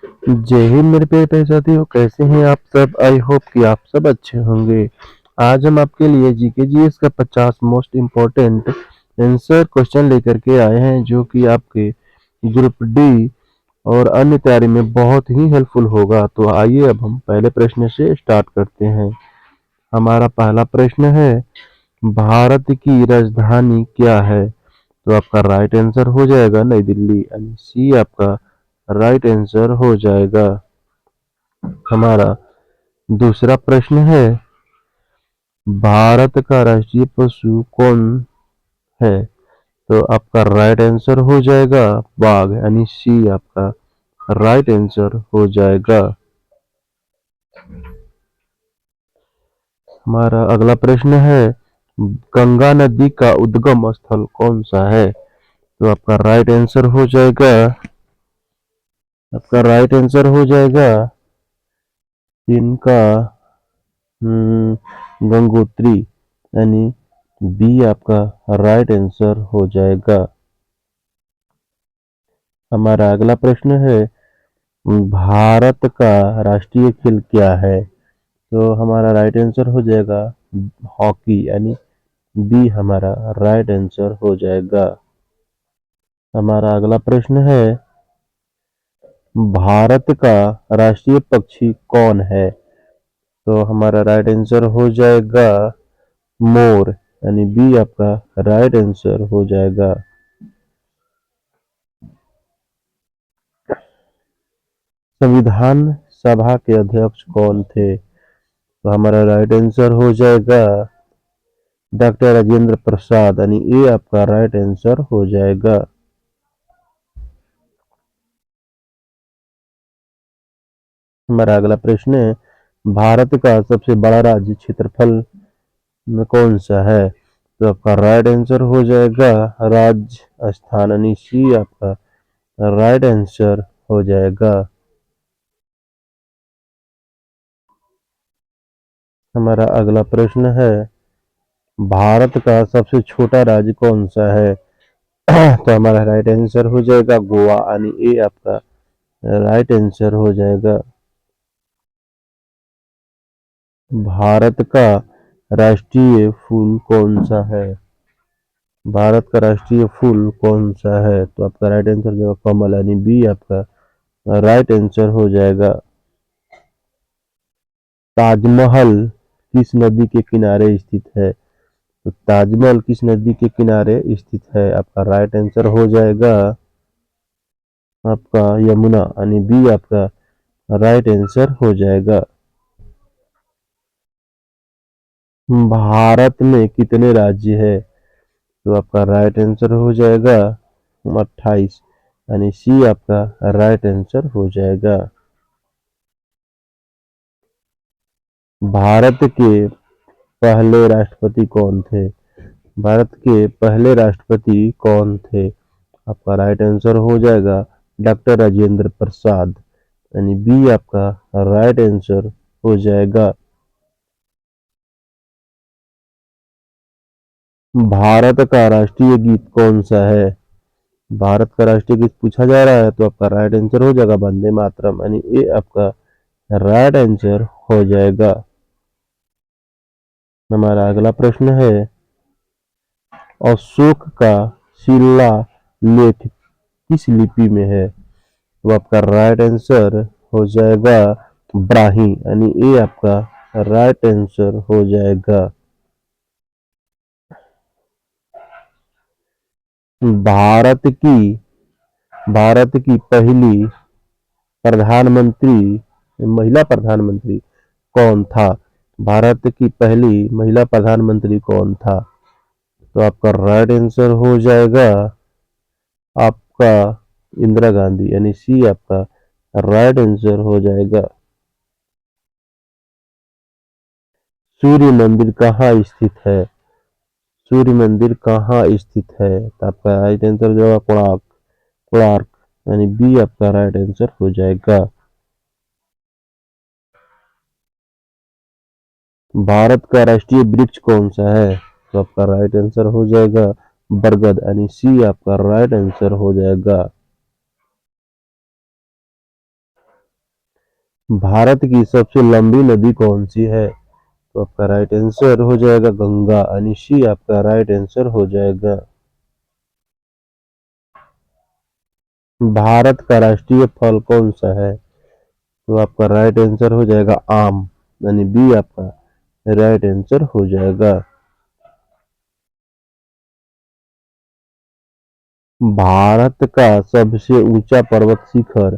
जय हिंद मेरे प्यारे साथियों, कैसे हैं आप सब। आई होप कि आप सब अच्छे होंगे। आज हम आपके लिए जीके जीएस का 50 मोस्ट इम्पोर्टेंट आंसर क्वेश्चन लेकर के आए हैं, जो कि आपके ग्रुप डी और अन्य तैयारी में बहुत ही हेल्पफुल होगा। तो आइए अब हम पहले प्रश्न से स्टार्ट करते हैं। हमारा पहला प्रश्न है, भारत की राजधानी क्या है। तो आपका राइट आंसर हो जाएगा नई दिल्ली, यानी सी आपका राइट आंसर हो जाएगा। हमारा दूसरा प्रश्न है, भारत का राष्ट्रीय पशु कौन है। तो आपका राइट आंसर हो जाएगा बाघ, यानी सी आपका राइट आंसर हो जाएगा। हमारा अगला प्रश्न है, गंगा नदी का उद्गम स्थल कौन सा है। तो आपका राइट आंसर हो जाएगा, आपका राइट आंसर हो जाएगा इनका गंगोत्री, यानी बी आपका राइट आंसर हो जाएगा। हमारा अगला प्रश्न है, भारत का राष्ट्रीय खेल क्या है। तो हमारा राइट आंसर हो जाएगा हॉकी, यानी बी हमारा राइट आंसर हो जाएगा। हमारा अगला प्रश्न है, भारत का राष्ट्रीय पक्षी कौन है। तो हमारा राइट आंसर हो जाएगा मोर, यानी बी आपका राइट आंसर हो जाएगा। संविधान सभा के अध्यक्ष कौन थे। तो हमारा राइट आंसर हो जाएगा डॉक्टर राजेंद्र प्रसाद, यानी ये आपका राइट आंसर हो जाएगा। हमारा अगला प्रश्न है, भारत का सबसे बड़ा राज्य क्षेत्रफल में कौन सा है। तो आपका राइट आंसर हो जाएगा राजस्थान, यानी सी आपका राइट आंसर हो जाएगा। हमारा अगला प्रश्न है, भारत का सबसे छोटा राज्य कौन सा है। तो हमारा राइट आंसर हो जाएगा गोवा, यानी ये आपका राइट आंसर हो जाएगा। भारत का राष्ट्रीय फूल कौन सा है। भारत का राष्ट्रीय फूल कौन सा है। तो आपका राइट आंसर जो कमल, यानी बी आपका राइट आंसर हो जाएगा। ताजमहल किस नदी के किनारे स्थित है। तो ताजमहल किस नदी के किनारे स्थित है। आपका राइट आंसर हो जाएगा आपका यमुना, यानी बी आपका राइट आंसर हो जाएगा। भारत में कितने राज्य है। तो आपका राइट आंसर हो जाएगा 28, यानी सी आपका राइट आंसर हो जाएगा। भारत के पहले राष्ट्रपति कौन थे। भारत के पहले राष्ट्रपति कौन थे। आपका राइट आंसर हो जाएगा डॉक्टर राजेंद्र प्रसाद, यानी बी आपका राइट आंसर हो जाएगा। भारत का राष्ट्रीय गीत कौन सा है। भारत का राष्ट्रीय गीत पूछा जा रहा है, तो आपका राइट आंसर हो जाएगा वंदे मातरम, यानी ये आपका राइट आंसर हो जाएगा। हमारा अगला प्रश्न है, अशोक का शिलालेख किस लिपि में है। तो आपका राइट आंसर हो जाएगा ब्राह्मी, यानी ये आपका राइट आंसर हो जाएगा। भारत की भारत की पहली प्रधानमंत्री महिला प्रधानमंत्री कौन था। भारत की पहली महिला प्रधानमंत्री कौन था। तो आपका राइट आंसर हो जाएगा आपका इंदिरा गांधी, यानी सी आपका राइट आंसर हो जाएगा। सूर्य मंदिर कहाँ स्थित है। सूर्य मंदिर कहाँ स्थित है। तो आपका राइट आंसर जो है कोणार्क, कोणार्क, यानी बी आपका राइट आंसर हो जाएगा। भारत का राष्ट्रीय वृक्ष कौन सा है। तो आपका राइट आंसर हो जाएगा बरगद, यानी सी आपका राइट आंसर हो जाएगा। भारत की सबसे लंबी नदी कौन सी है? तो आपका राइट आंसर हो जाएगा गंगा, यानी सी आपका राइट आंसर हो जाएगा। भारत का राष्ट्रीय फल कौन सा है? तो आपका राइट आंसर हो जाएगा आम, यानी बी आपका राइट आंसर हो जाएगा। भारत का सबसे ऊंचा पर्वत शिखर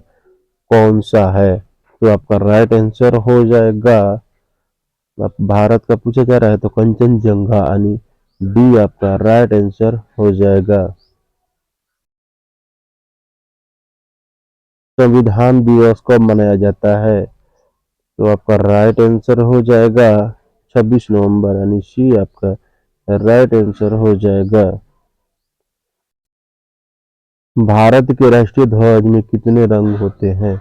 कौन सा है? तो आपका राइट आंसर हो जाएगा, अब भारत का पूछा जा रहा है तो कंचनजंगा, यानी डी आपका राइट आंसर हो जाएगा। संविधान दिवस कब मनाया जाता है? तो आपका राइट आंसर हो जाएगा 26 नवंबर, यानी सी आपका राइट आंसर हो जाएगा। भारत के राष्ट्रीय ध्वज में कितने रंग होते हैं?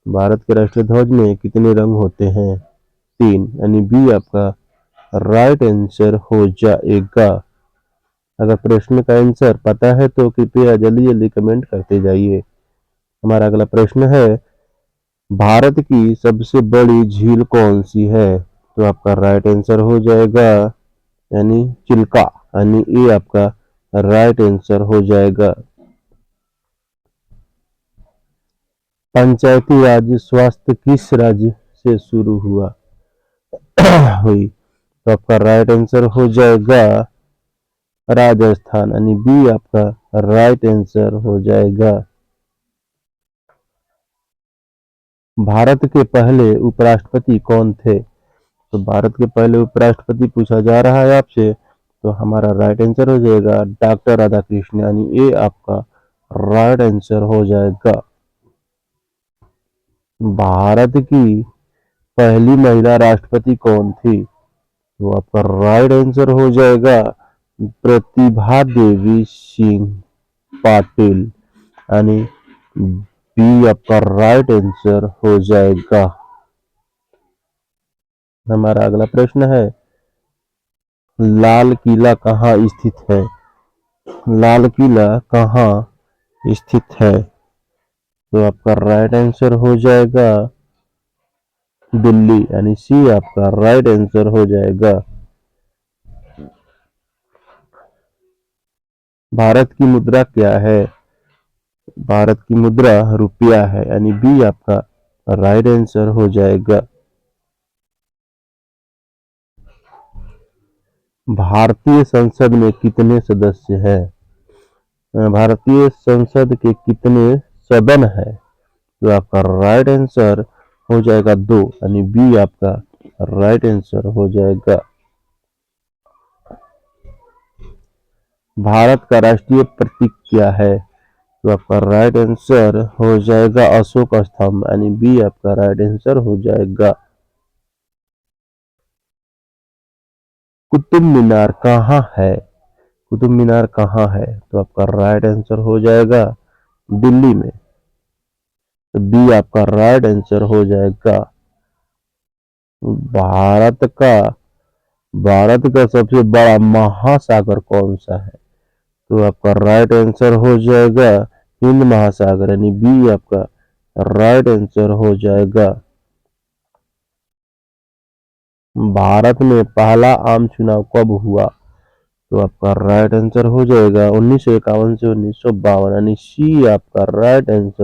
भारत के राष्ट्रीय ध्वज में कितने रंग होते हैं? 3, यानी बी आपका राइट आंसर हो जाएगा। अगर प्रश्न का आंसर पता है तो कृपया जल्दी जल्दी कमेंट करते जाइए। हमारा अगला प्रश्न है, भारत की सबसे बड़ी झील कौन सी है? तो आपका राइट आंसर हो जाएगा, यानी चिल्का, यानी ए आपका राइट आंसर हो जाएगा। पंचायती राज स्वास्थ्य किस राज्य से शुरू हुआ हुई? तो आपका राइट आंसर हो जाएगा राजस्थान, यानी बी आपका राइट आंसर हो जाएगा। भारत के पहले उपराष्ट्रपति कौन थे? तो भारत के पहले उपराष्ट्रपति पूछा जा रहा है आपसे, तो हमारा राइट आंसर हो जाएगा डॉक्टर राधाकृष्ण, यानी ए आपका राइट आंसर हो जाएगा। भारत की पहली महिला राष्ट्रपति कौन थी? तो आपका राइट आंसर हो जाएगा प्रतिभा देवी सिंह पाटिल, यानी बी आपका राइट आंसर हो जाएगा। हमारा अगला प्रश्न है, लाल किला कहाँ स्थित है? लाल किला कहाँ स्थित है? तो आपका राइट आंसर हो जाएगा दिल्ली, यानी सी आपका राइट आंसर हो जाएगा। भारत की मुद्रा क्या है? भारत की मुद्रा रुपया है, यानी बी आपका राइट आंसर हो जाएगा। भारतीय संसद में कितने सदस्य हैं? भारतीय संसद के कितने सदन है? तो आपका राइट आंसर हो जाएगा 2, यानी बी आपका राइट आंसर हो जाएगा। भारत का राष्ट्रीय प्रतीक क्या है? तो आपका राइट आंसर हो जाएगा अशोक स्तंभ, यानी बी आपका राइट आंसर हो जाएगा। कुतुब मीनार कहाँ है? कुतुब मीनार कहाँ है? तो आपका राइट आंसर हो जाएगा दिल्ली में, तो बी आपका राइट आंसर हो जाएगा। भारत का भारत का सबसे बड़ा महासागर कौन सा है? तो आपका राइट आंसर हो जाएगा हिंद महासागर, यानी बी आपका राइट आंसर हो जाएगा। भारत में पहला आम चुनाव कब हुआ? तो आपका राइट आंसर हो जाएगा 1951 से 1952, यानी सी आपका राइट आंसर